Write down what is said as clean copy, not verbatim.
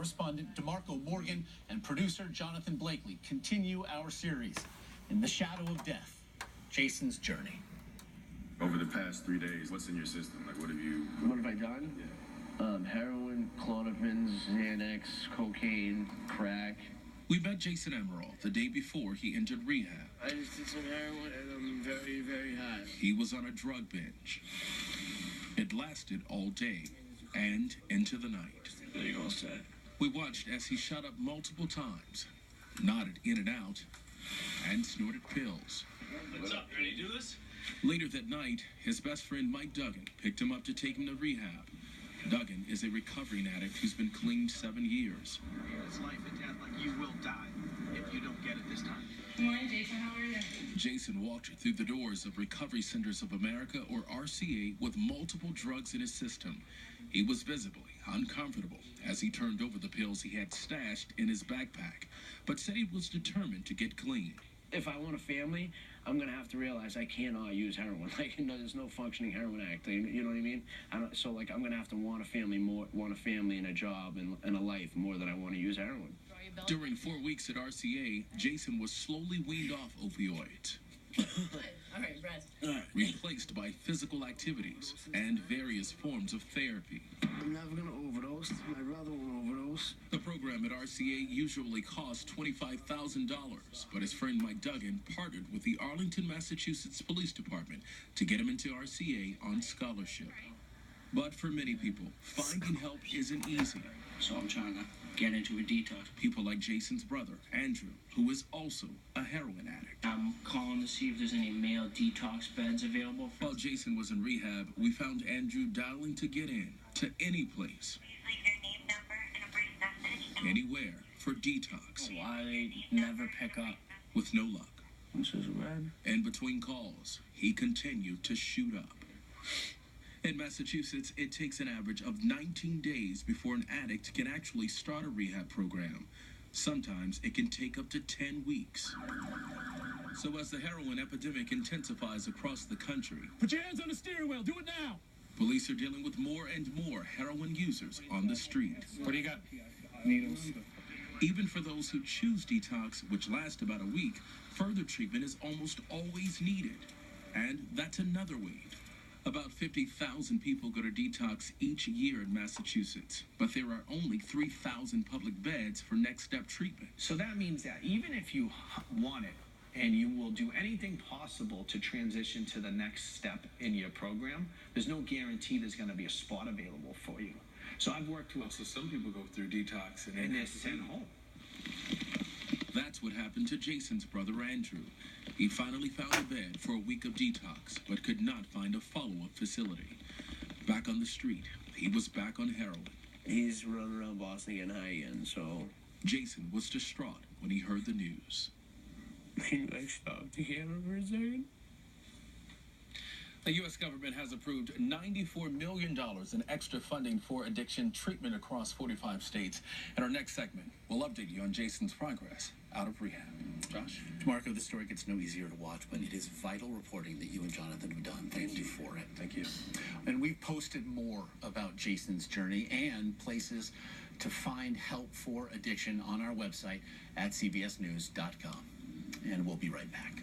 correspondent DeMarco Morgan and producer Jonathan Blakely continue our series, In the Shadow of Death, Jason's Journey. Over the past 3 days, what's in your system? Like, what have I done? Yeah. Heroin, Klonopin, Xanax, cocaine, crack. We met Jason Emerald the day before he entered rehab. I just did some heroin and I'm very, very high. He was on a drug binge. It lasted all day and into the night. There you go, sir. We watched as he shot up multiple times, nodded in and out, and snorted pills. What's up? You ready to do this? Later that night, his best friend Mike Duggan picked him up to take him to rehab. Duggan is a recovering addict who's been clean 7 years. It's life and death, like you will die if you don't get it this time. Good morning, Jason. How are you? Jason walked through the doors of Recovery Centers of America, or RCA, with multiple drugs in his system. He was visibly uncomfortable as he turned over the pills he had stashed in his backpack, but said he was determined to get clean. If I want a family, I'm going to have to realize I cannot use heroin. Like, there's no functioning heroin addict. You know what I mean? I'm going to have to want a family and a job and a life more than I want to use heroin. During 4 weeks at RCA, Jason was slowly weaned off opioids. All right, Brad. Replaced by physical activities and various forms of therapy. I'm never going to overdose. My brother won't overdose. The program at RCA usually costs $25,000, but his friend Mike Duggan partnered with the Arlington, Massachusetts Police Department to get him into RCA on scholarship. But for many people, finding help isn't easy. So I'm trying to get into a detox. People like Jason's brother, Andrew, who is also a heroin addict. I'm calling to see if there's any male detox beds available. While Jason was in rehab, we found Andrew dialing to get in to any place, Please leave your name, number, and a brief message. anywhere for detox, Why they never pick up? with no luck. This is red. And between calls, he continued to shoot up. In Massachusetts, it takes an average of 19 days before an addict can actually start a rehab program. Sometimes it can take up to 10 weeks. So as the heroin epidemic intensifies across the country, Put your hands on the steering wheel. Do it now. police are dealing with more and more heroin users on the street. What do you got? Needles. Even for those who choose detox, which lasts about a week, further treatment is almost always needed. And that's another wave. About 50,000 people go to detox each year in Massachusetts, but there are only 3,000 public beds for next step treatment. So that means that even if you want it, and you will do anything possible to transition to the next step in your program, there's no guarantee there's going to be a spot available for you. So I've worked with... So some people go through detox and they're sent home. That's what happened to Jason's brother Andrew. He finally found a bed for a week of detox, but could not find a follow-up facility. Back on the street, he was back on heroin. He's running around Boston getting high again, so... Jason was distraught when he heard the news. Can you like stop the camera for a second? The U.S. government has approved $94 million in extra funding for addiction treatment across 45 states. In our next segment, we'll update you on Jason's progress out of rehab. Josh? Marco, this story gets no easier to watch, but it is vital reporting that you and Jonathan have done. Thank you for it. Thank you. And we've posted more about Jason's journey and places to find help for addiction on our website at cbsnews.com. And we'll be right back.